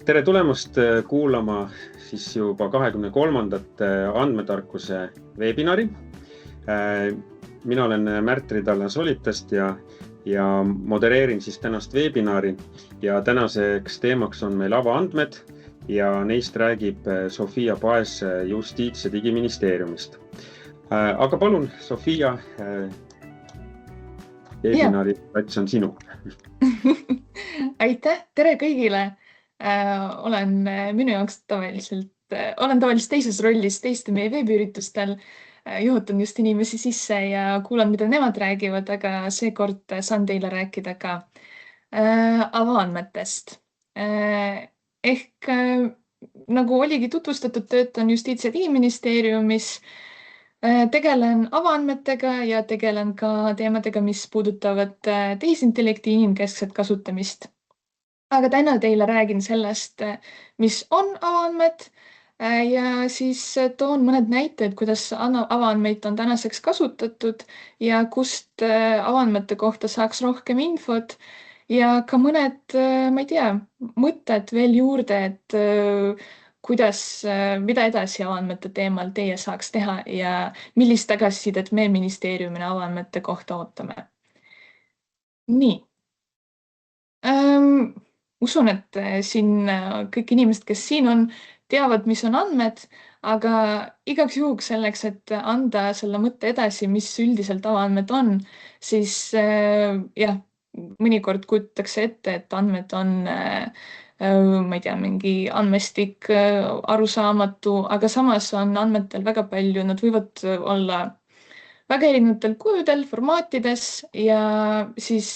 Tere tulemast kuulama siis juba 23. andmetarkuse webinari. Mina olen Märt Ridala-Solitast ja modereerin siis tänast webinari ja tänaseks teemaks on meil avaandmed ja neist räägib Sofia Paes Justiits- ja Digiministeeriumist. Aga palun, Sofia, webinari plats on sinu. Aitäh, tere kõigile. Olen tavaliselt teises rollis teiste meie veebiüritustel, juhutan just inimesi sisse ja kuulan, mida nemad räägivad, aga seekord saan teile rääkida ka avaandmetest. Ehk nagu oligi tutvustatud, töötan Justiits- ja Digiministeeriumis, tegelen avaandmetega ja tegelen ka teemadega, mis puudutavad tehisintellekti inimkeskset kasutamist. Aga täna teile räägin sellest, mis on avaandmed ja siis toon mõned näited, kuidas avaandmeid on tänaseks kasutatud ja kust avaandmete kohta saaks rohkem infot ja ka mõned, ma ei tea, mõtted veel juurde, et mida edasi avaandmete teemal teie saaks teha ja millist tagasisidet me ministeeriumina avaandmete kohta ootame. Nii. Usun, et siin kõik inimesed, kes siin on, teavad, mis on andmed, aga igaks juhuks selleks, et anda selle mõtte edasi, mis üldiselt avaandmed on, siis jah, mõnikord kujutatakse ette, et andmed on, ma ei tea, mingi andmestik, arusaamatu, aga samas on andmetel väga palju, nad võivad olla väga erinevatel kujudel, formaatides ja siis,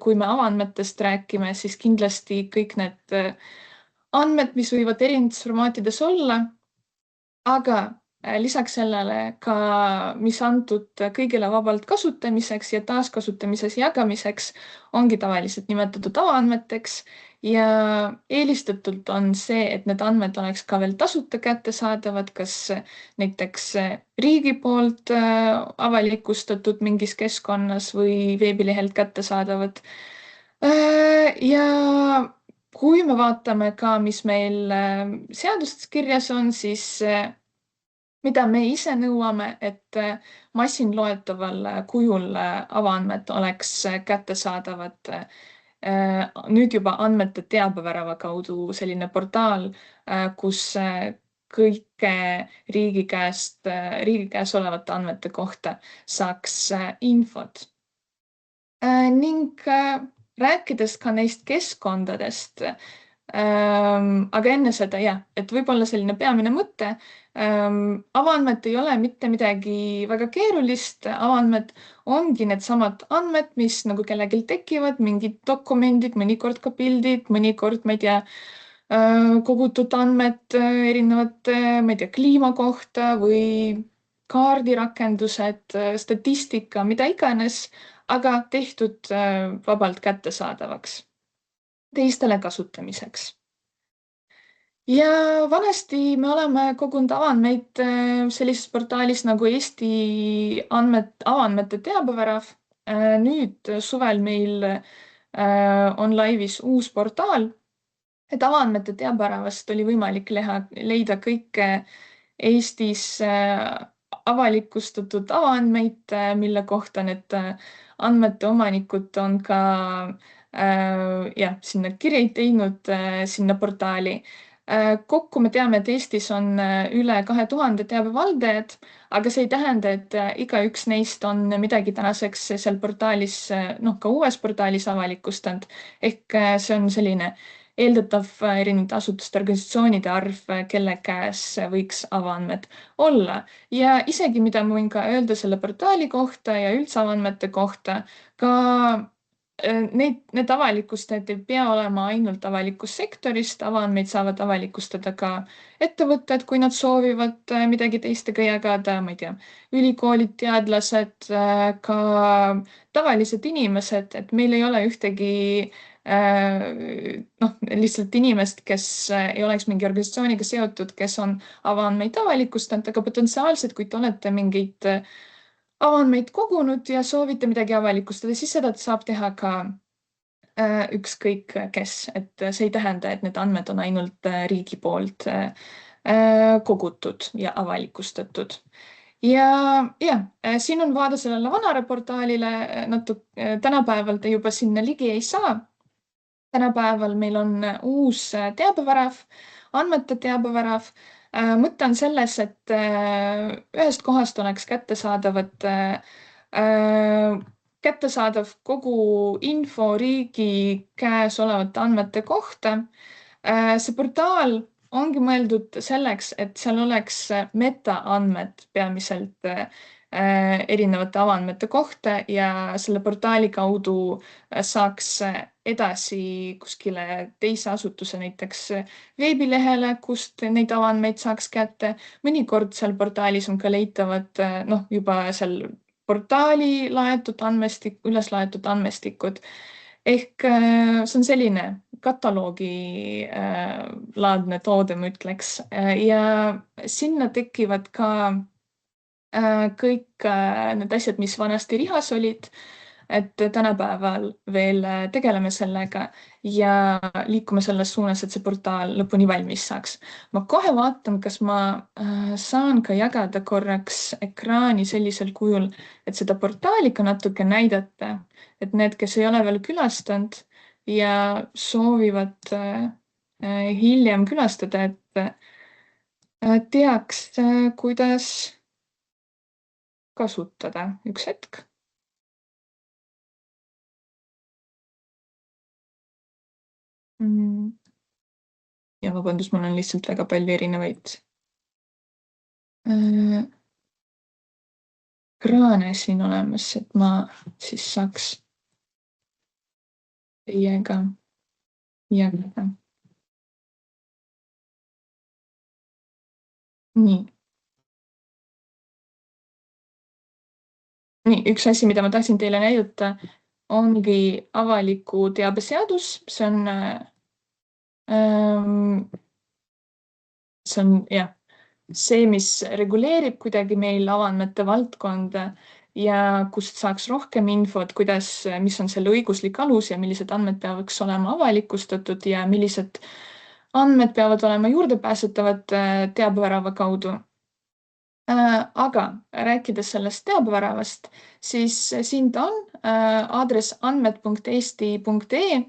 kui me avaandmetest räägime, siis kindlasti kõik need andmed, mis võivad erinevates formaatides olla, aga lisaks sellele ka, mis antud kõigile vabalt kasutamiseks ja taaskasutamises jagamiseks, ongi tavaliselt nimetatud avaandmeteks ja eelistatult on see, et need andmed oleks ka veel tasuta kättesaadavad, kas näiteks riigi poolt avalikustatud mingis keskkonnas või veebilehelt kättesaadavad. Ja kui me vaatame ka, mis meil seadustes kirjas on, siis mida me ise nõuame, et massinloetaval kujul avaandmed oleks kättesaadavad nüüd juba andmete teabevärava kaudu selline portaal, kus kõike riigi käes olevate andmete kohta saaks infot. Ning rääkides ka neist keskkondadest, aga enne seda et võib-olla selline peamine mõte, avaandmed ei ole mitte midagi väga keerulist, avaandmed ongi needsamad andmed, mis nagu kellelgi tekivad, mingid dokumendid, mõnikord ka pildid, mõnikord, ma ei tea, kogutud andmed erinevate, ma ei tea, kliima kohta või kaardirakendused, statistika, mida iganes, aga tehtud vabalt kättesaadavaks teistele kasutamiseks. Ja vanasti me oleme kogunud avaandmeid sellises portaalis nagu Eesti avaandmete teabevärav. Nüüd suvel meil on laivis uus portaal, et avaandmete teabeväravast oli võimalik leida kõike Eestis avalikustatud avaandmeid, mille kohta need andmete omanikud on ka sinna kirjeid teinud sinna portaali. Kokku me teame, et Eestis on üle 2000 teabevaldajad, aga see ei tähenda, et igaüks neist on midagi tänaseks seal portaalis, ka uues portaalis avalikustanud. Ehk see on selline eeldatav erinevate asutuste organisatsioonide arv, kelle käes võiks avaandmed olla. Ja isegi, mida ma võin ka öelda selle portaali kohta ja üldse avaandmete kohta, ka need avalikustajad ei pea olema ainult avalikust sektorist, avaandmeid saavad avalikustada ka ettevõtted, kui nad soovivad midagi teistega jagada, ma ei tea, ülikoolid, teadlased, ka tavalised inimesed, et meil ei ole ühtegi lihtsalt inimest, kes ei oleks mingi organisatsiooniga seotud, kes on avaandmeid avalikustanud, aga potentsiaalselt, kui te olete mingeid avaandmeid kogunud ja soovite midagi avalikustada, siis seda saab teha ka ükskõik kes, et see ei tähenda, et need andmed on ainult riigi poolt kogutud ja avalikustatud. Ja, siin on vaade sellele vanale portaalile, tänapäeval te juba sinna ligi ei saa. Tänapäeval meil on uus teabevärav, andmete teabevärav. Mõte on selles, et ühest kohast oleks kättesaadav kogu info riigi käes olevate andmete kohta. See portaal ongi mõeldud selleks, et seal oleks metaandmed peamiselt erinevate avaandmete kohta ja selle portaali kaudu saaks edasi kuskile teise asutuse, näiteks veebilehele, kust neid avaandmeid saaks kätte. Mõnikord seal portaalis on ka leitavad juba seal portaali üles laetud andmestikud. Ehk see on selline kataloogi laadne toode, ma ütleks. Ja sinna tekivad ka kõik need asjad, mis vanasti Rihas olid, et tänapäeval veel tegeleme sellega ja liikume selles suunas, et see portaal lõpuni valmis saaks. Ma kohe vaatan, kas ma saan ka jagada korraks ekraani sellisel kujul, et seda portaali ka natuke näidata, et need, kes ei ole veel külastanud ja soovivad hiljem külastada, et teaks, kuidas kasutada. Üks hetk. Ja vabandust, mul on lihtsalt väga palju erinevaid ekraane siin olemas, et ma siis saaks teiega jagada. Nii, üks asi, mida ma tahtsin teile näidata, ongi avaliku teabe seadus. See on see, mis reguleerib kuidagi meil avaandmete valdkonda ja kust saaks rohkem infot, mis on selle õiguslik alus ja millised andmed peaks olema avalikustatud ja millised andmed peavad olema juurdepääsetavad teabevärava kaudu. Aga rääkides sellest teabeväravast, siis siin ta on, aadress andmed.eesti.ee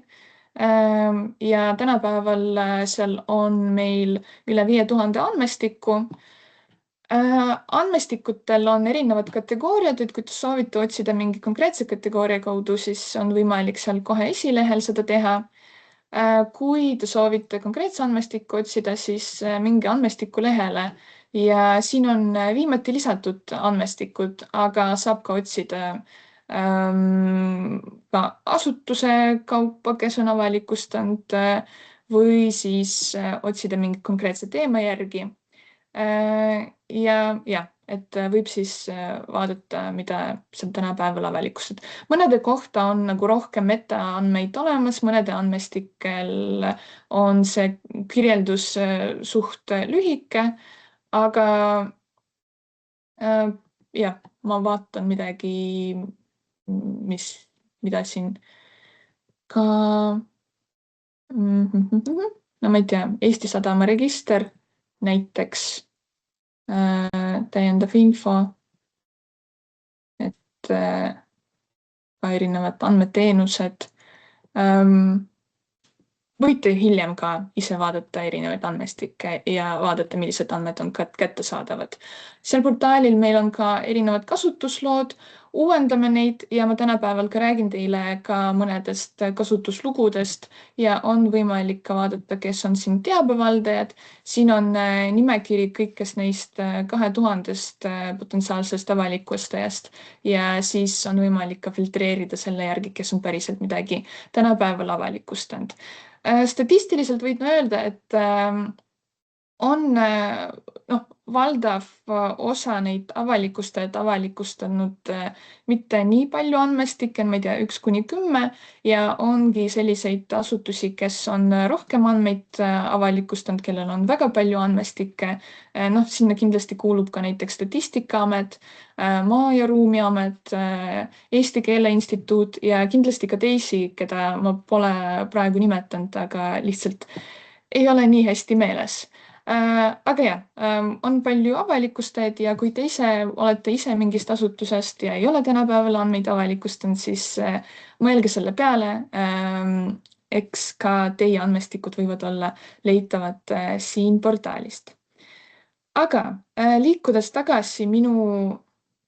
ja tänapäeval seal on meil üle 5000 andmestiku. Andmestikutel on erinevad kategooriad, et kui te soovite otsida mingi konkreetse kategooria kaudu, siis on võimalik seal kohe esilehel seda teha. Kui te soovite konkreetse andmestikku otsida, siis minge andmestiku lehele ja siin on viimati lisatud andmestikud, aga saab ka otsida ka asutuse kaupa, kes on avalikustanud või siis otsida mingi konkreetse teema järgi. Ja, et võib siis vaadata, mida seal tänapäeval avalikustab. Mõnede kohta on nagu rohkem metaandmeid olemas, mõnede andmestikel on see kirjeldus suht lühike, aga ma vaatan midagi, mida siin ka, no ma ei tea, Eesti Sadama register näiteks, täiendav info, et ka erinevad andmeteenused. Võite hiljem ka ise vaadata erinevaid andmestikke ja vaadata, millised andmed on kättesaadavad. Seal portaalil meil on ka erinevad kasutuslood, uuendame neid ja ma tänapäeval ka räägin teile ka mõnedest kasutuslugudest ja on võimalik ka vaadata, kes on siin teabevaldajad. Siin on nimekiri kõikest neist 2000 potentsiaalsest avalikustajast ja siis on võimalik ka filtreerida selle järgi, kes on päriselt midagi tänapäeval avalikustanud. Statistiliselt võin öelda, et on valdav osa neid avalikustajad avalikustanud mitte nii palju andmestikke, ma ei tea, 1–10 ja ongi selliseid asutusi, kes on rohkem andmeid avalikustanud, kellel on väga palju andmestikke. Sinna kindlasti kuulub ka näiteks Statistikaamet, Maa- ja Ruumiamet, Eesti Keele Instituut ja kindlasti ka teisi, keda ma pole praegu nimetanud, aga lihtsalt ei ole nii hästi meeles. Aga jah, on palju avalikustajaid ja kui te olete ise mingist asutusest ja ei ole tänapäeval andmeid avalikustanud, siis mõelge selle peale. Eks ka teie andmestikud võivad olla leitavad siin portaalist. Aga liikudes tagasi minu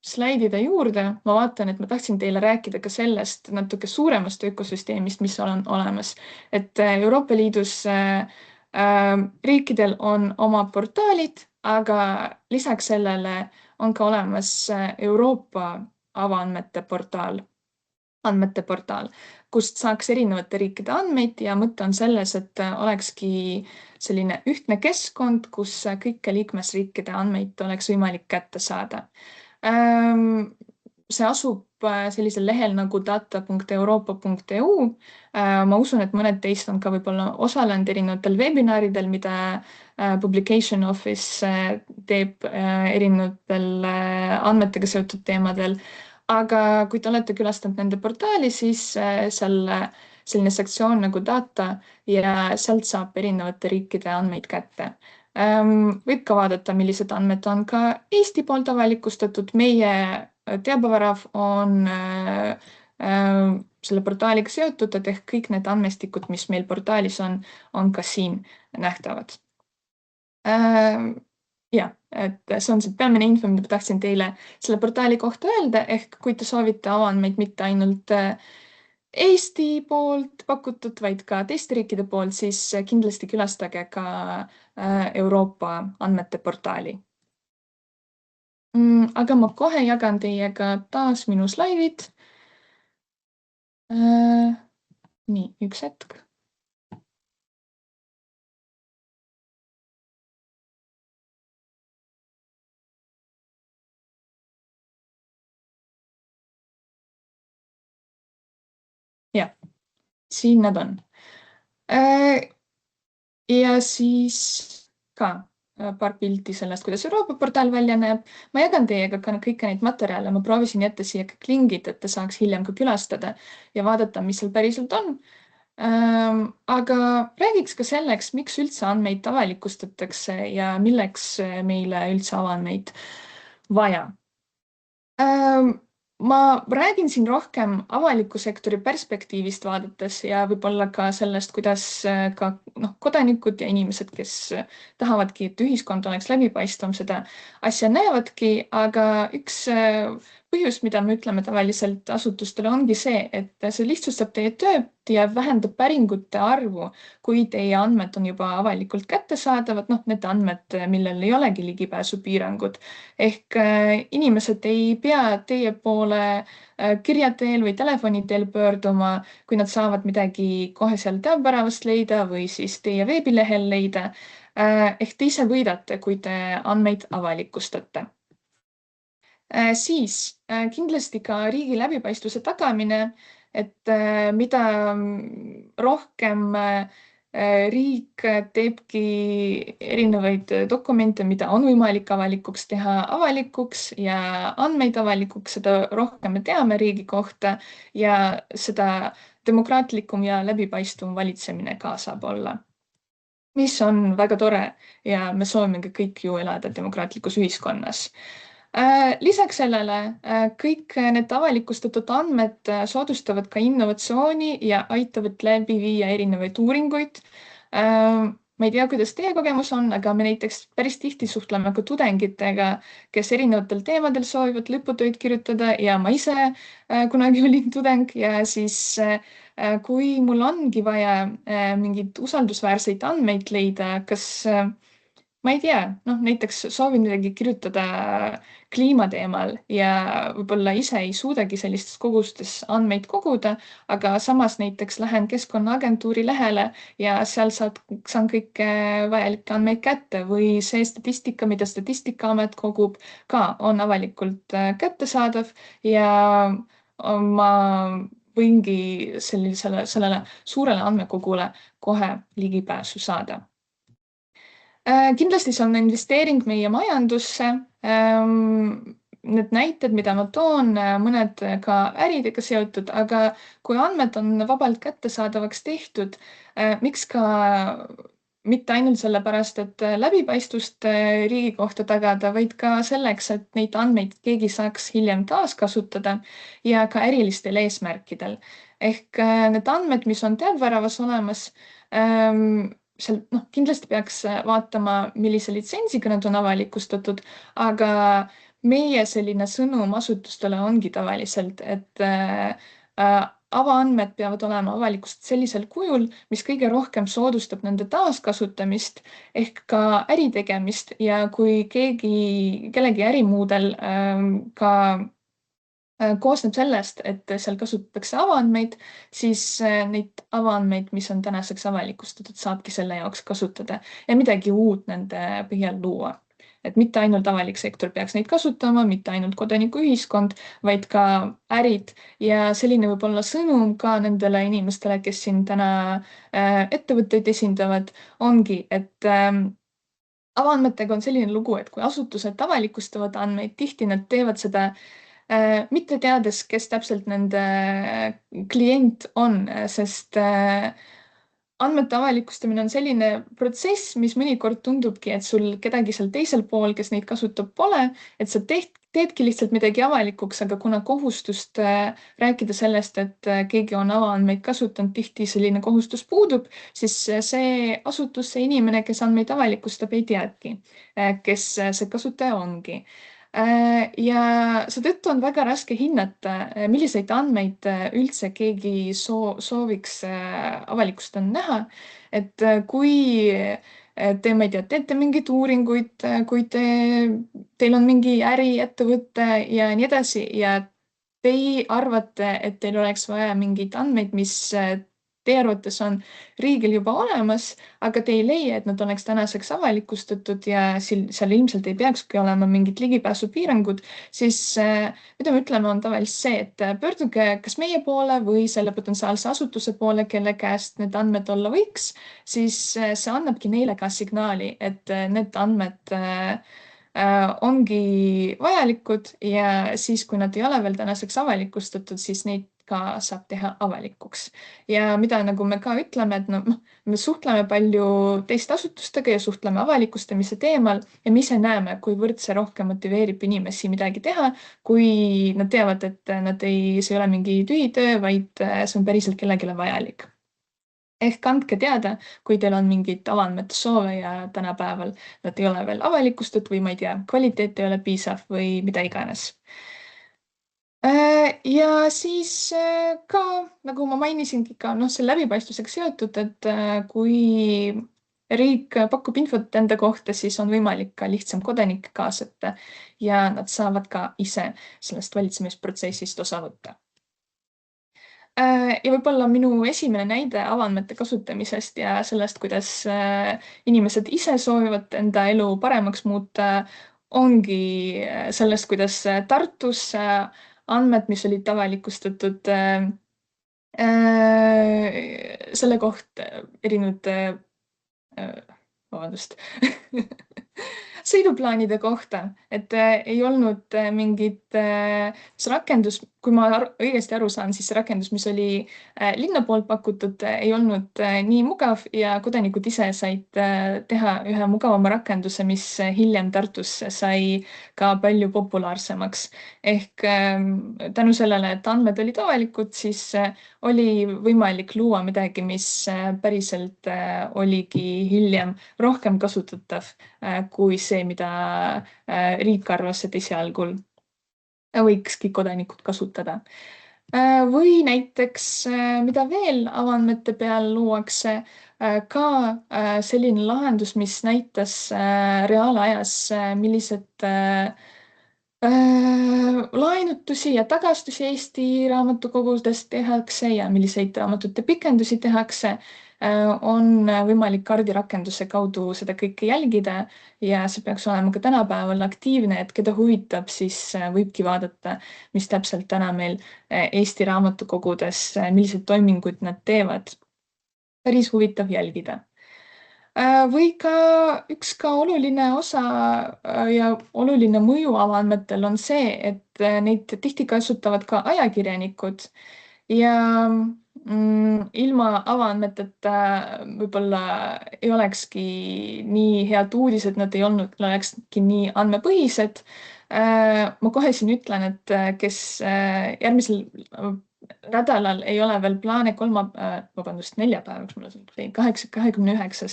slaidide juurde, ma vaatan, et ma tahtsin teile rääkida ka sellest natuke suuremast ökosüsteemist, mis on olemas. Et Euroopa Liidus riikidel on oma portaalid, aga lisaks sellele on ka olemas Euroopa avaandmete portaal, kust saaks erinevate riikide andmeid ja mõte on selles, et olekski selline ühtne keskkond, kus kõike liikmesriikide andmeid oleks võimalik kätte saada. See asub sellisel lehel nagu data.euroopa.eu. Ma usun, et mõned teist on ka võib-olla osalenud erinevatel webinaridel, mida Publication Office teeb erinevatel andmetega seotud teemadel. Aga kui te olete külastanud nende portaali, siis seal selline sektsioon nagu data ja sealt saab erinevate riikide andmeid kätte. Võib ka vaadata, millised andmed on ka Eesti poolt avalikustatud. Meie teabevarav on selle portaaliga seotud, et ehk kõik need andmestikud, mis meil portaalis on ka siin nähtavad. Ja, et see on see peamine info, mida tahtsin teile selle portaali kohta öelda, ehk kui te soovite avaandmeid mitte ainult Eesti poolt pakutud, vaid ka teiste riikide poolt, siis kindlasti külastage ka Euroopa andmete portaali. Aga ma kohe jagan teiega taas minu slaidid. Nii, üks hetk. Ja, siin nad on. Ja siis ka paar pilti sellest, kuidas Euroopa portaal välja näeb. Ma jagan teiega ka kõiki neid materjale. Ma proovisin jätta siia kõik lingid, et te saaks hiljem ka külastada ja vaadata, mis seal päriselt on. Aga räägiks ka selleks, miks üldse andmeid avalikustatakse ja milleks meile üldse avaandmeid vaja. Ma räägin siin rohkem avaliku sektori perspektiivist vaadates ja võib-olla ka sellest, kuidas ka kodanikud ja inimesed, kes tahavadki, et ühiskond oleks läbipaistvam, seda asja näevadki, aga üks põhjus, mida me ütleme tavaliselt asutustele, ongi see, et see lihtsustab teie tööd ja vähendab päringute arvu, kui teie andmed on juba avalikult kättesaadavad, need andmed, millel ei olegi ligipääsupiirangud. Ehk inimesed ei pea teie poole kirja teel või telefoni teel pöörduma, kui nad saavad midagi kohe seal teabeväravast leida või siis teie veebilehel leida. Ehk te ise võidate, kui te andmeid avalikustate. Siis kindlasti ka riigi läbipaistvuse tagamine, et mida rohkem riik teebki erinevaid dokumente, mida on võimalik avalikuks teha avalikuks ja andmeid avalikuks, seda rohkem me teame riigi kohta ja seda demokraatlikum ja läbipaistvam valitsemine ka saab olla. Mis on väga tore ja me soovime kõik ju elada demokraatlikus ühiskonnas. Lisaks sellele kõik need avalikustatud andmed soodustavad ka innovatsiooni ja aitavad läbi viia erinevaid uuringuid. Ma ei tea, kuidas teie kogemus on, aga me näiteks päris tihti suhtleme ka tudengitega, kes erinevatel teemadel soovivad lõputöid kirjutada ja ma ise kunagi olin tudeng ja siis kui mul ongi vaja mingeid usaldusväärseid andmeid leida, kas ma ei tea, näiteks soovin midagi kirjutada kliima teemal ja võib-olla ise ei suudagi sellistes kogustes andmeid koguda, aga samas näiteks lähen Keskkonnaagentuuri lehele ja seal saan kõike vajalikke andmeid kätte või see statistika, mida Statistikaamet kogub, ka on avalikult kättesaadav ja ma võingi sellele suurele andmekogule kohe ligipääsu saada. Kindlasti see on investeering meie majandusse. Need näited, mida ma toon, mõned ka äridega seotud, aga kui andmed on vabalt kättesaadavaks tehtud, miks ka mitte ainult sellepärast, et läbipaistvust riigi kohta tagada, vaid ka selleks, et neid andmeid keegi saaks hiljem taaskasutada ja ka ärilistel eesmärkidel. Ehk need andmed, mis on teadväravas olemas, seal kindlasti peaks vaatama, millise litsentsiga nad on avalikustatud, aga meie selline sõnum asutustele ongi tavaliselt, et avaandmed peavad olema avalikustatud sellisel kujul, mis kõige rohkem soodustab nende taaskasutamist ehk ka äritegemist ja kui kellegi ärimudel ka koosneb sellest, et seal kasutatakse avaandmeid, siis neid avaandmeid, mis on tänaseks avalikustatud, saabki selle jaoks kasutada ja midagi uut nende põhjal luua. Et mitte ainult avalik sektor peaks neid kasutama, mitte ainult kodanikuühiskond, vaid ka ärid ja selline võib olla sõnum ka nendele inimestele, kes siin täna ettevõtteid esindavad, ongi, et avaandmetega on selline lugu, et kui asutused avalikustavad andmeid, tihti nad teevad seda mitte teades, kes täpselt nende klient on, sest andmete avalikustamine on selline protsess, mis mõnikord tundubki, et sul kedagi seal teisel pool, kes neid kasutab, pole, et sa teedki lihtsalt midagi avalikuks, aga kuna kohustust rääkida sellest, et keegi on avaandmeid kasutanud, tihti selline kohustus puudub, siis see asutus, see inimene, kes andmeid avalikustab, ei teadki, kes see kasutaja ongi. Ja seetõttu on väga raske hinnata, milliseid andmeid üldse keegi sooviks avalikustada näha. Et kui te, ma ei tea, teete mingeid uuringuid, kui teil on mingi äriettevõte ja nii edasi ja teie arvate, et teil oleks vaja mingeid andmeid, mis teie arvates on riigil juba olemas, aga te ei leia, et nad oleks tänaseks avalikustatud ja seal ilmselt ei peakski olema mingid ligipääsupiirangud, siis mida me ütleme, on tavaliselt see, et pöörduge kas meie poole või selle potentsiaalse asutuse poole, kelle käest need andmed olla võiks, siis see annabki neile ka signaali, et need andmed ongi vajalikud ja siis, kui nad ei ole veel tänaseks avalikustatud, siis neid ka saab teha avalikuks. Ja mida nagu me ka ütleme, et me suhtleme palju teiste asutustega ja suhtleme avalikustamise teemal ja me ise näeme, kuivõrd see rohkem motiveerib inimesi midagi teha, kui nad teavad, et see ei ole mingi tühi töö, vaid see on päriselt kellelegi vajalik. Ehk andke teada, kui teil on mingid avaandmete soove ja tänapäeval nad ei ole veel avalikustatud või ma ei tea, kvaliteet ei ole piisav või mida iganes. Ja siis ka, nagu ma mainisingi ka, see läbipaistvusega seotud, et kui riik pakub infot enda kohta, siis on võimalik ka lihtsam kodanikke kaasata ja nad saavad ka ise sellest valitsemisprotsessist osa võtta. Ja võib-olla minu esimene näide avaandmete kasutamisest ja sellest, kuidas inimesed ise soovivad enda elu paremaks muuta, ongi sellest, kuidas Tartus andmed, mis olid avalikustatud selle kohta erinevate, vabandust, sõiduplaanide kohta, et ei olnud mingit see rakendus, kui ma õigesti aru saan, siis see rakendus, mis oli linna poolt pakutud, ei olnud nii mugav ja kodanikud ise said teha ühe mugavama rakenduse, mis hiljem Tartus sai ka palju populaarsemaks. Ehk tänu sellele, et andmed olid avalikud, siis oli võimalik luua midagi, mis päriselt oligi hiljem rohkem kasutatav kui see, mida riik arvas, et esialgul võikski kodanikud kasutada. Või näiteks, mida veel avaandmete peal luuakse, ka selline lahendus, mis näitas reaalajas, millised laenutusi ja tagastusi Eesti raamatukogudes tehakse ja milliseid raamatute pikendusi tehakse, on võimalik kaardirakenduse kaudu seda kõike jälgida ja see peaks olema ka tänapäeval aktiivne, et keda huvitab, siis võibki vaadata, mis täpselt täna meil Eesti raamatukogudes, milliseid toiminguid nad teevad. Päris huvitav jälgida. Või ka üks ka oluline osa ja oluline mõju avaandmetel on see, et neid tihti kasutavad ka ajakirjanikud ja ilma avaandmeteta võib-olla ei olekski nii head uudised, nad ei olekski nii andmepõhised. Ma kohe siin ütlen, et kes järgmisel nädalal ei ole veel plaane neljapäevaks, mul on 29.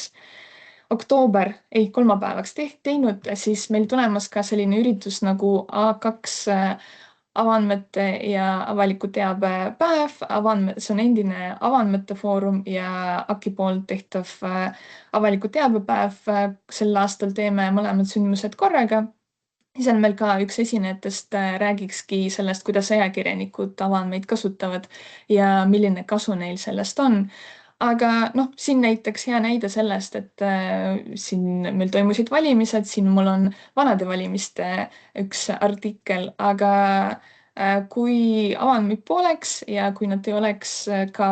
oktoober, kolmapäevaks teinud, siis meil tulemas ka selline üritus nagu A2 avaandmete ja avaliku teabe päev. See on endine avaandmete foorum ja AKI poolt tehtav avaliku teabepäev. Sel aastal teeme mõlemad sündmused korraga. Siis on meil ka üks esinejatest räägikski sellest, kuidas ajakirjanikud avaandmeid kasutavad ja milline kasu neil sellest on. Aga siin näiteks hea näide sellest, et siin meil toimusid valimised, siin mul on vanade valimiste üks artikkel, aga kui avaandmeid poleks ja kui nad ei oleks ka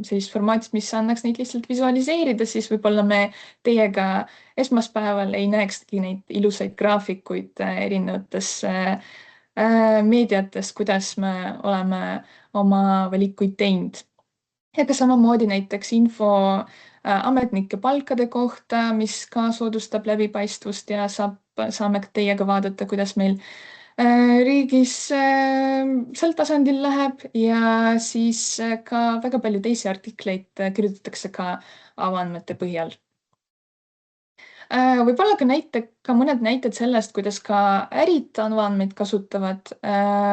sellist formaatist, mis annaks neid lihtsalt visualiseerida, siis võib-olla me teiega esmaspäeval ei näekski neid ilusaid graafikuid erinevates meediates, kuidas me oleme oma valikuid teinud. Ja ka samamoodi näiteks info ametnike palkade kohta, mis ka soodustab läbipaistvust ja saame teiega vaadata, kuidas meil riigis sel tasandil läheb ja siis ka väga palju teisi artikleid kirjutatakse ka avaandmete põhjal. Võib-olla ka mõned näited sellest, kuidas ka ärid avaandmeid kasutavad.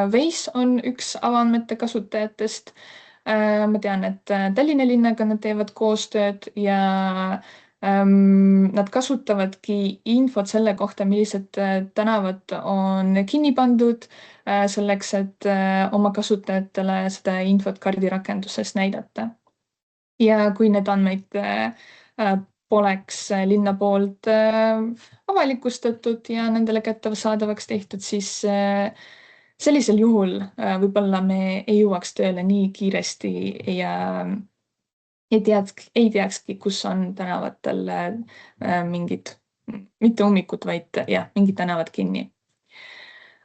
Wise on üks avaandmete kasutajatest. Ma tean, et Tallinna linnaga nad teevad koostööd ja nad kasutavadki infot selle kohta, millised tänavad on kinni pandud, selleks, et oma kasutajatele seda infot kaardirakenduses näidata. Ja kui need andmeid poleks linna poolt avalikustatud ja nendele kättesaadavaks tehtud, siis sellisel juhul võib-olla me ei jõuaks tööle nii kiiresti ja ei teakski, kus on tänavatel mingid, mitte ummikud, vaid mingid tänavad kinni.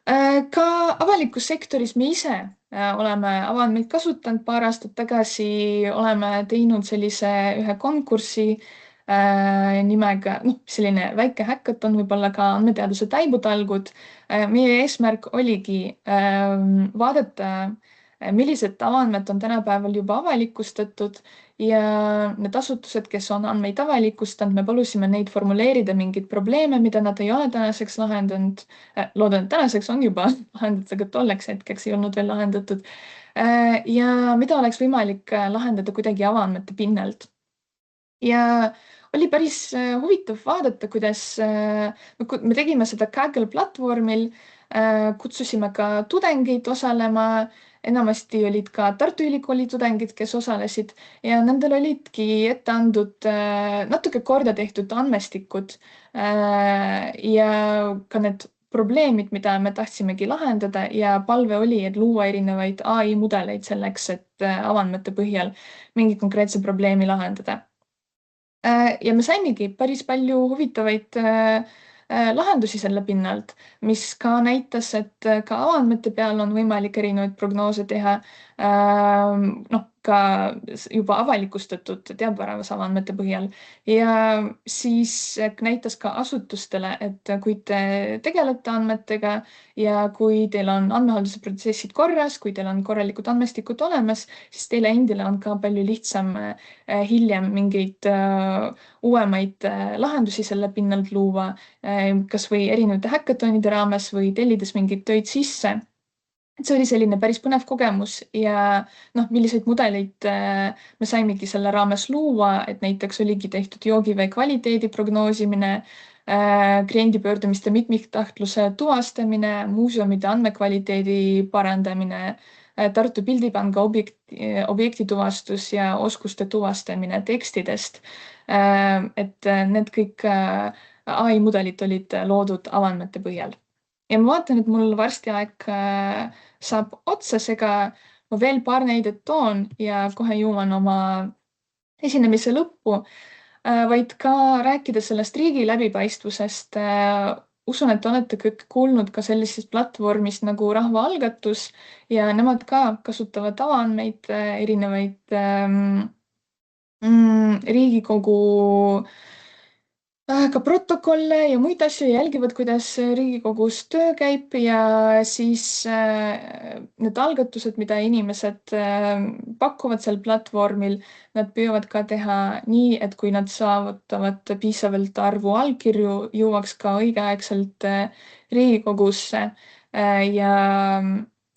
Ka avalikus sektoris me ise oleme avaandmeid kasutanud. Paar aastat tagasi oleme teinud sellise ühe konkursi nimega, selline väike häkaton, võib-olla ka andmeteaduse taibutalgud. Meie eesmärk oligi vaadata, millised avaandmed on tänapäeval juba avalikustatud ja need asutused, kes on andmeid avalikustanud, me palusime neid formuleerida mingeid probleeme, mida nad ei ole tänaseks lahendanud. Loodan, et tänaseks on juba lahendatud, aga tolleks hetkeks ei olnud veel lahendatud. Ja mida oleks võimalik lahendada kuidagi avaandmete pinnalt. Ja oli päris huvitav vaadata, kuidas me tegime seda Kaggle platvormil, kutsusime ka tudengeid osalema, enamasti olid ka Tartu Ülikooli tudengid, kes osalesid ja nendel olidki ette andud natuke korda tehtud andmestikud ja ka need probleemid, mida me tahtsimegi lahendada ja palve oli, et luua erinevaid AI mudeleid selleks, et avaandmete põhjal mingi konkreetse probleemi lahendada. Ja me saimegi päris palju huvitavaid lahendusi selle pinnalt, mis ka näitas, et ka avaandmete peal on võimalik erinevaid prognoose teha. Ka juba avalikustatud teabepäravuse avaandmete põhjal. Ja siis näitas ka asutustele, et kui te tegelete andmetega ja kui teil on andmehalduse protsessid korras, kui teil on korralikud andmestikud olemas, siis teile endile on ka palju lihtsam hiljem mingeid uuemaid lahendusi selle pinnalt luua, kas või erinevate häkatonide raames või tellides mingeid töid sisse. et see oli selline päris põnev kogemus ja noh, milliseid mudeleid me saimegi selle raames luua, et näiteks oligi tehtud joogivee kvaliteedi prognoosimine, kliendipöördumiste mitmiktahtluse tuvastamine, muuseumide andmekvaliteedi parandamine, Tartu pildipanga objektituvastus ja oskuste tuvastamine tekstidest. Et need kõik ai mudelid olid loodud avaandmete põhjal. Ja ma vaatan, et mul varsti aeg saab otsa, seega ma veel paar näidet toon ja kohe jõuan oma esinemise lõppu, vaid ka rääkida sellest riigi läbipaistvusest. Usun, et olete kõik kuulnud ka sellisest platvormist nagu Rahvaalgatus ja nemad ka kasutavad avaandmeid, erinevaid Riigikogu ka protokolle ja muid asju, jälgivad, kuidas Riigikogus töö käib ja siis need algatused, mida inimesed pakuvad seal platvormil, nad püüavad ka teha nii, et kui nad saavutavad piisavalt arvu allkirju, jõuaks ka õigeaegselt Riigikogusse ja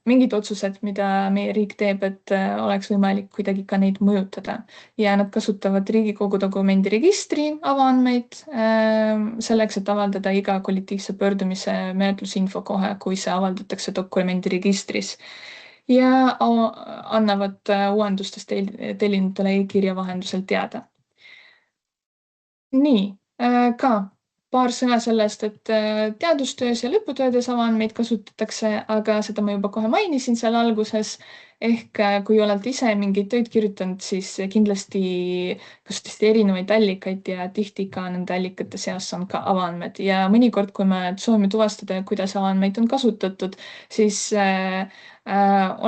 mingid otsused, mida meie riik teeb, et oleks võimalik kuidagi ka neid mõjutada. Ja nad kasutavad Riigikogu dokumendiregistri avaandmeid selleks, et avaldada iga kollektiivse pöördumise menetlusinfo kohe, kui see avaldatakse dokumendiregistris. Ja annavad uuendustest tellinutele e-kirja vahendusel teada. Nii, ka paar sõna sellest, et teadustöös ja lõputöödes avaandmeid kasutatakse, aga seda ma juba kohe mainisin seal alguses. Ehk kui olete ise mingeid töid kirjutanud, siis kindlasti kasutasite erinevaid allikaid ja tihti ka nende allikate seas on ka avaandmed. Ja mõnikord, kui me soovime tuvastada, kuidas avaandmeid on kasutatud, siis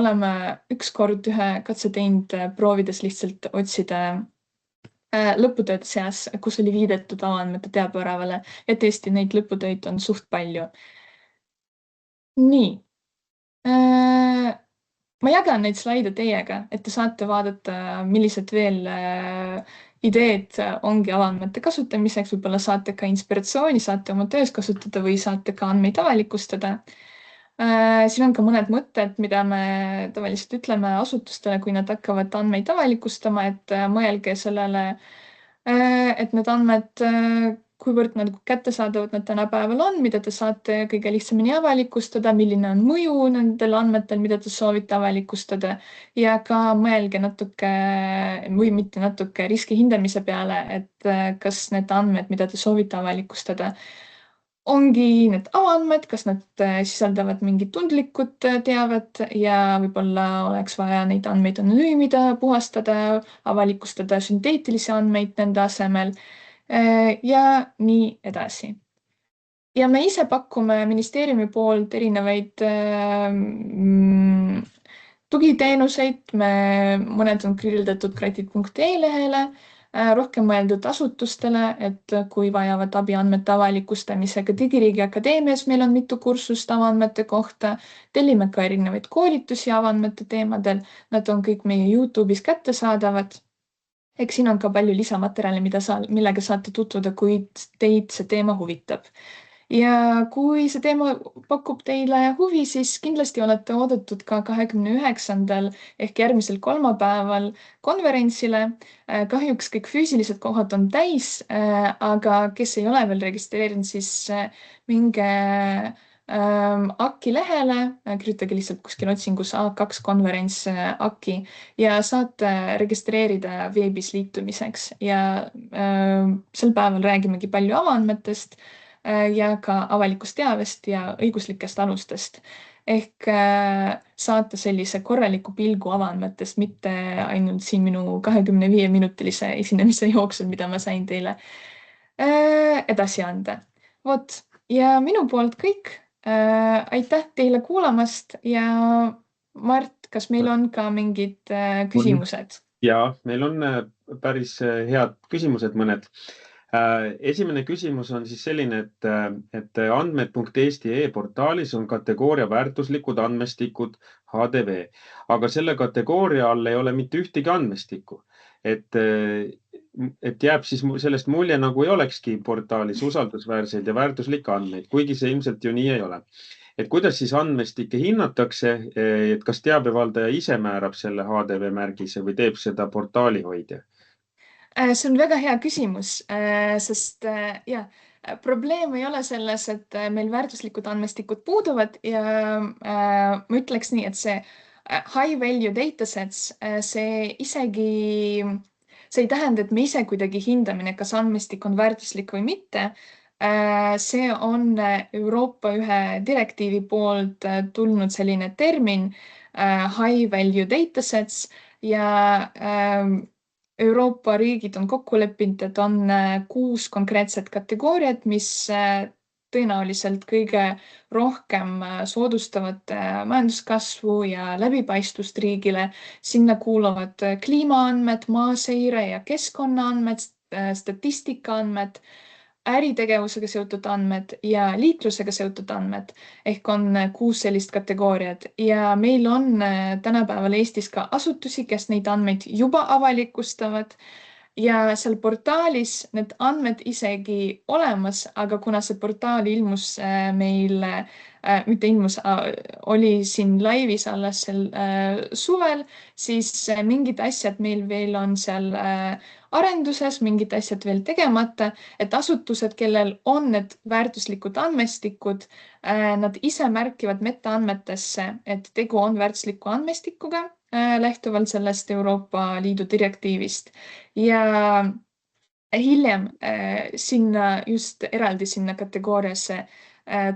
oleme ükskord ühe katse teinud, proovides lihtsalt otsida lõputööde seas, kus oli viidetud avaandmete teabeväravale ja tõesti neid lõputöid on suht palju. Nii. Ma jagan neid slaide teiega, et te saate vaadata, millised veel ideed ongi avaandmete kasutamiseks, võib-olla saate ka inspiratsiooni, saate oma töös kasutada või saate ka andmeid avalikustada. Siin on ka mõned mõtted, mida me tavaliselt ütleme asutustele, kui nad hakkavad andmeid avalikustama, et mõelge sellele, et need andmed, kuivõrd nad kättesaadavad nad tänapäeval on, mida te saate kõige lihtsamini avalikustada, milline on mõju nendel andmetel, mida te soovite avalikustada ja ka mõelge natuke või mitte natuke riski hindamise peale, et kas need andmed, mida te soovite avalikustada, ongi need avaandmed, kas nad sisaldavad mingit tundlikud teavet ja võib-olla oleks vaja neid andmeid anonüümida, puhastada, avalikustada sünteetilisi andmeid nende asemel ja nii edasi. Ja me ise pakume ministeeriumi poolt erinevaid tugiteenuseid, mõned on kirjeldatud kredit.ee lehele, rohkem mõeldud asutustele, et kui vajavad abi andmete avalikustamisega. Digiriigi Akadeemias meil on mitu kursust avaandmete kohta, tellime ka erinevaid koolitusi avaandmete teemadel, nad on kõik meie YouTube'is kättesaadavad. Eks siin on ka palju lisamaterjali, millega saate tutvuda, kui teid see teema huvitab. Ja kui see teema pakub teile huvi, siis kindlasti olete oodatud ka 29. ehk järgmisel kolmapäeval konverentsile. Kahjuks kõik füüsilised kohad on täis, aga kes ei ole veel registreerinud, siis minge AKI lehele, kirjutage lihtsalt kuskil otsingus A2 konverents AKI ja saate registreerida veebis liitumiseks. Ja sel päeval räägimegi palju avaandmetest ja ka avalikust teavest ja õiguslikest alustest. Ehk saate sellise korraliku pilgu avaandmetest, mitte ainult siin minu 25-minutilise esinemise jooksul, mida ma sain teile edasi anda. Vot, ja minu poolt kõik. Aitäh teile kuulamast ja Mart, kas meil on ka mingid küsimused? Ja, meil on päris head küsimused mõned. Esimene küsimus on siis selline, et andmed.eesti e-portaalis on kategooria väärtuslikud andmestikud HDV, aga selle kategooria all ei ole mitte ühtegi andmestikku. Et jääb siis sellest mulje, nagu ei olekski portaalis usaldusväärseid ja väärtuslikke andmeid, kuigi see ilmselt ju nii ei ole. et kuidas siis andmestikke hinnatakse, et kas teabevaldaja ise määrab selle HDV märgise või teeb seda portaali hoidja? See on väga hea küsimus, sest jah, probleem ei ole selles, et meil väärtuslikud andmestikud puuduvad ja ma ütleks nii, et see high value datasets, see ei tähenda, et me ise kuidagi hindamine, kas andmestik on väärtuslik või mitte. See on Euroopa ühe direktiivi poolt tulnud selline termin high value datasets ja Euroopa riigid on kokku leppinud, et on 6 konkreetset kategooriat, mis tõenäoliselt kõige rohkem soodustavad majanduskasvu ja läbipaistvust riigile. Sinna kuuluvad kliimaandmed, maaseire ja keskkonnaandmed, statistikaandmed, äritegevusega seotud andmed ja liiklusega seotud andmed ehk on 6 sellist kategooriat ja meil on tänapäeval Eestis ka asutusi, kes neid andmeid juba avalikustavad ja seal portaalis need andmed isegi olemas, aga kuna see portaal ilmus meil, mitte ilmus, oli siin laivis alles sel suvel, siis mingid asjad meil veel on seal arenduses, mingid asjad veel tegemata, et asutused, kellel on need väärtuslikud andmestikud, nad ise märkivad metaandmetesse, et tegu on väärtusliku andmestikuga lähtuvalt sellest Euroopa Liidu direktiivist ja hiljem sinna just eraldi sinna kategooriasse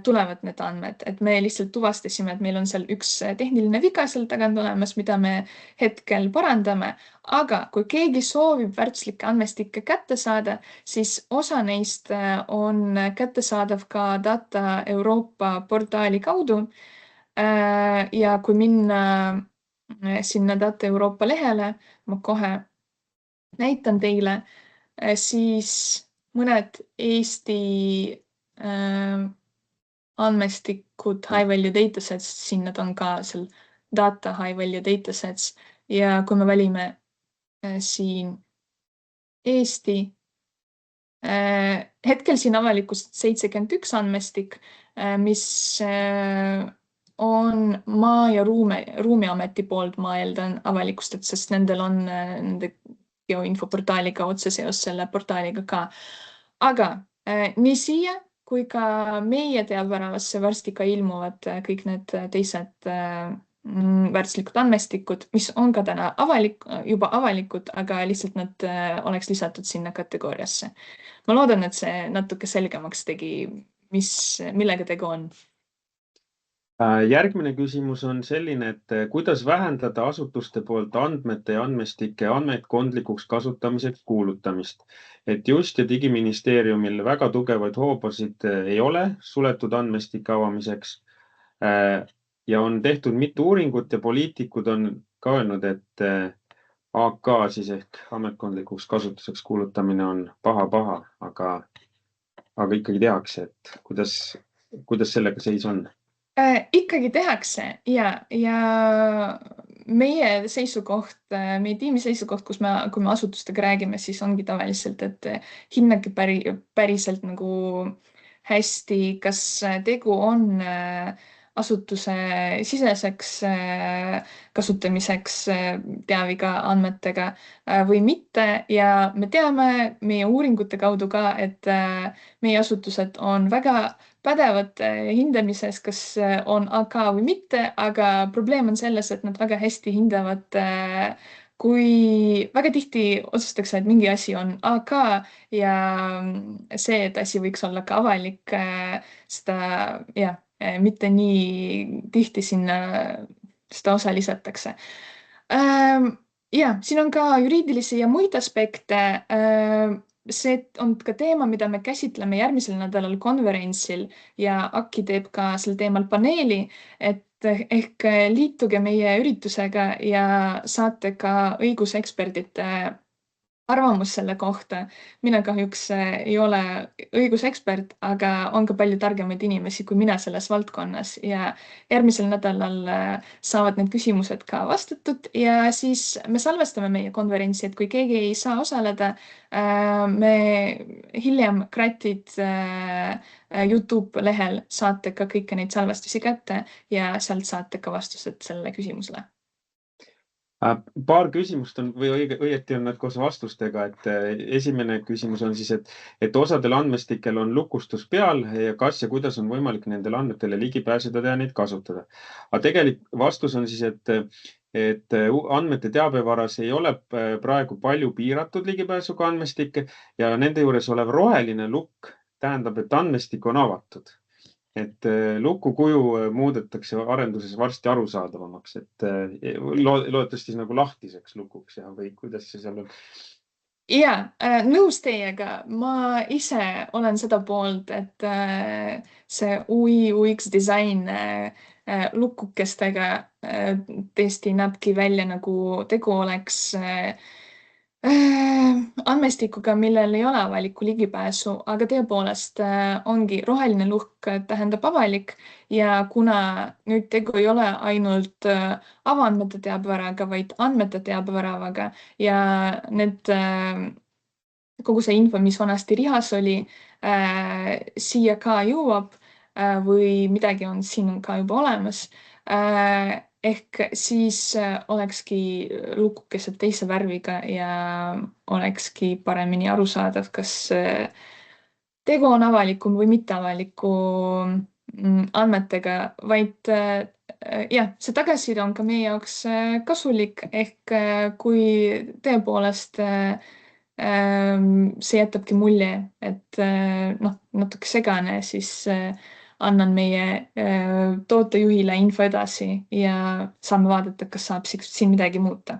tulevad need andmed, et me lihtsalt tuvastasime, et meil on seal üks tehniline viga seal tagant olemas, mida me hetkel parandame, aga kui keegi soovib väärtuslikke andmestikke kätte saada, siis osa neist on kättesaadav ka Data Euroopa portaali kaudu. Ja kui minna sinna Data Euroopa lehele, ma kohe näitan teile, siis mõned Eesti andmestikud high value datasets, siin nad on ka seal data high value datasets ja kui me valime siin Eesti, hetkel siin avalikus 71 andmestik, mis on Maa- ja Ruumiameti poolt, ma eeldan, avalikustatud, sest nendel on nende geoinfoportaaliga otse seos selle portaaliga ka. Aga nii siia kui ka meie teabväravasse varsti ka ilmuvad kõik need teised väärtuslikud andmestikud, mis on ka täna juba avalikud, aga lihtsalt nad oleks lisatud sinna kategooriasse. Ma loodan, et see natuke selgemaks tegi, millega tegu on. Järgmine küsimus on selline, et kuidas vähendada asutuste poolt andmete ja andmestike ametkondlikuks kasutamiseks kuulutamist, et Just- ja Digiministeeriumil väga tugevaid hoobasid ei ole suletud andmestike avamiseks ja on tehtud mitu uuringut ja poliitikud on ka öelnud, et AK siis ehk ametkondlikuks kasutuseks kuulutamine on paha, aga ikkagi tehakse, et kuidas sellega seis on? Ikkagi tehakse ja meie seisukoht, meie tiimi seisukoht, kui me asutustega räägime, siis ongi tavaliselt, et hinnake päriselt nagu hästi, kas tegu on asutuse siseseks kasutamiseks teaviga andmetega või mitte ja me teame meie uuringute kaudu ka, et meie asutused on väga pädevad hindamises, kas on AK või mitte, aga probleem on selles, et nad väga hästi hindavad, kui väga tihti otsustatakse, et mingi asi on AK ja see, et asi võiks olla ka avalik, seda jah, mitte nii tihti sinna seda osa lisatakse. Ja siin on ka juriidilisi ja muid aspekte. See on ka teema, mida me käsitleme järgmisel nädalal konverentsil ja AKI teeb ka sel teemal paneeli, et ehk liituge meie üritusega ja saate ka õiguseksperdite arvamus selle kohta. Mina kahjuks ei ole õigusekspert, aga on ka palju targemaid inimesi kui mina selles valdkonnas ja järgmisel nädalal saavad need küsimused ka vastatud ja siis me salvestame meie konverentsi, et kui keegi ei saa osaleda, me hiljem Kratid YouTube lehel saate ka kõiki neid salvestusi kätte ja sealt saate ka vastused sellele küsimusele. Paar küsimust on või õieti on nad koos vastustega, et esimene küsimus on siis, et osadel andmestikel on lukustus peal ja kas ja kuidas on võimalik nendele andmetele ligi pääseda ja neid kasutada. Aga tegelik vastus on siis, et andmete teabevaras ei ole praegu palju piiratud ligipääsuga andmestikke ja nende juures olev roheline lukk tähendab, et andmestik on avatud. Et luku kuju muudetakse arenduses varsti arusaadavamaks, et loodetavasti siis nagu lahtiseks lukuks ja või kuidas see seal on? Ja, nõus teiega. Ma ise olen seda poolt, et see UI, UX disain lukukestega tõesti näebki välja nagu tegu oleks andmestikuga, millel ei ole avalikku ligipääsu, aga tõepoolest ongi roheline lukk tähendab avalik ja kuna nüüd tegu ei ole ainult avaandmete teabevaraga, vaid andmete teabeväravaga ja need kogu see info, mis vanasti rihas oli, siia ka jõuab või midagi on siin ka juba olemas. Ehk siis olekski lukukesed teise värviga ja olekski paremini arusaadav, kas tegu on avaliku või mitteavaliku andmetega, vaid jah, see tagasiside on ka meie jaoks kasulik, ehk kui tõepoolest see jätabki mulje, et natuke segane, siis annan meie tootejuhile info edasi ja saame vaadata, kas saab siin midagi muuta.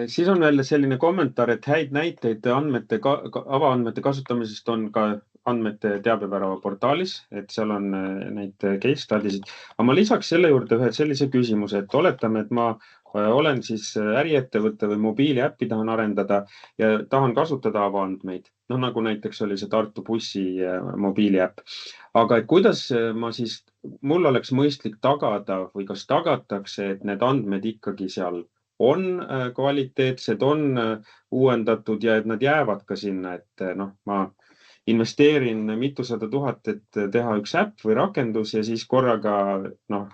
Siis on veel selline kommentaar, et häid näiteid avaandmete kasutamisest on ka andmete teabevärava portaalis, et seal on neid case studies. Aga ma lisaks selle juurde ühe sellise küsimuse, et oletame, et ma olen siis äriettevõtte või mobiiliäppi tahan arendada ja tahan kasutada avaandmeid. No nagu näiteks oli see Tartu bussi mobiiliäpp. Aga et kuidas ma siis, mul oleks mõistlik tagada või kas tagatakse, et need andmed ikkagi seal on kvaliteetsed, on uuendatud ja et nad jäävad ka sinna, et ma investeerin mitusada tuhat, et teha üks äpp või rakendus ja siis korraga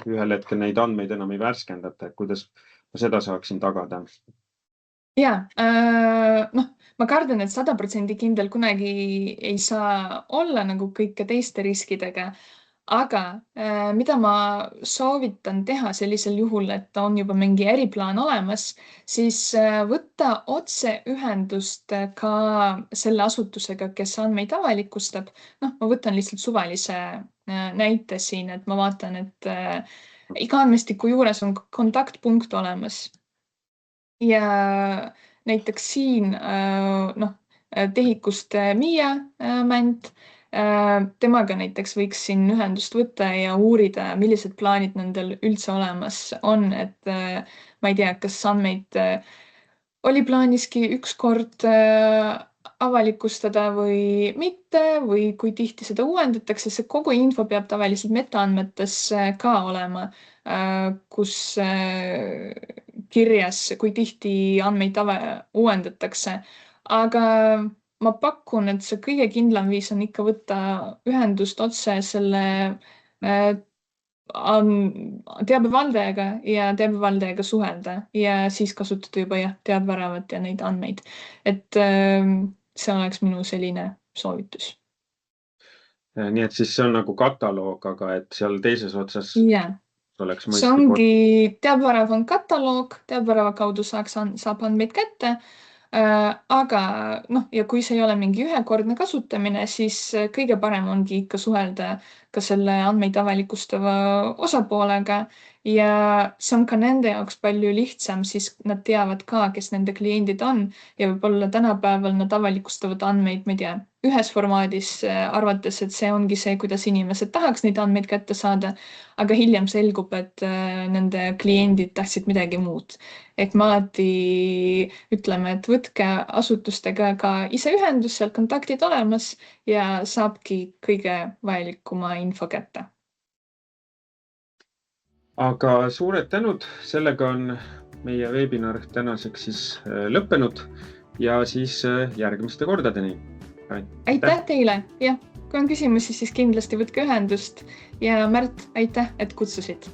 ühel hetkel neid andmeid enam ei värskendata, et kuidas ma seda saaksin tagada? Ja, ma kardan, et 100% kindel kunagi ei saa olla nagu kõike teiste riskidega. Aga mida ma soovitan teha sellisel juhul, et on juba mingi eriplaan olemas, siis võtta otseühendust ka selle asutusega, kes andmeid avalikustab. Ma võtan lihtsalt suvalise näite siin, et ma vaatan, et iga andmestiku juures on kontaktpunkt olemas. Ja näiteks siin tehikust Miia Mänt, temaga näiteks võiks siin ühendust võtta ja uurida, millised plaanid nendel üldse olemas on, et ma ei tea, kas andmeid oli plaaniski ükskord avalikustada või mitte või kui tihti seda uuendatakse, see kogu info peab tavaliselt metaandmetes ka olema, kus kirjas, kui tihti andmeid uuendatakse. Aga ma pakun, et see kõige kindlam viis on ikka võtta ühendust otse selle teabevaldajaga ja teabevaldajaga suhelda ja siis kasutada juba teabeväravat ja neid andmeid. Et see oleks minu selline soovitus. Nii et siis see on nagu kataloog, aga et seal teises otsas oleks mõistlik. See ongi, teabevärav on kataloog, teabevärava kaudu saab andmeid kätte. Aga ja kui see ei ole mingi ühekordne kasutamine, siis kõige parem ongi ikka suhelda ka selle andmeid avalikustava osapoolega ja see on ka nende jaoks palju lihtsam, siis nad teavad ka, kes nende kliendid on ja võib-olla tänapäeval nad avalikustavad andmeid, ma ei tea, ühes formaadis, arvates, et see ongi see, kuidas inimesed tahaks neid andmeid kätte saada, aga hiljem selgub, et nende kliendid tahtsid midagi muud. Et me alati ütleme, et võtke asutustega ka ise ühendus, seal kontaktid olemas ja saabki kõige vajalikuma info kätte. Aga suured tänud, sellega on meie veebinar tänaseks siis lõppenud ja siis järgmiste kordadeni. Aitäh teile! Jah, kui on küsimusi, siis kindlasti võtke ühendust ja Märt, aitäh, et kutsusid!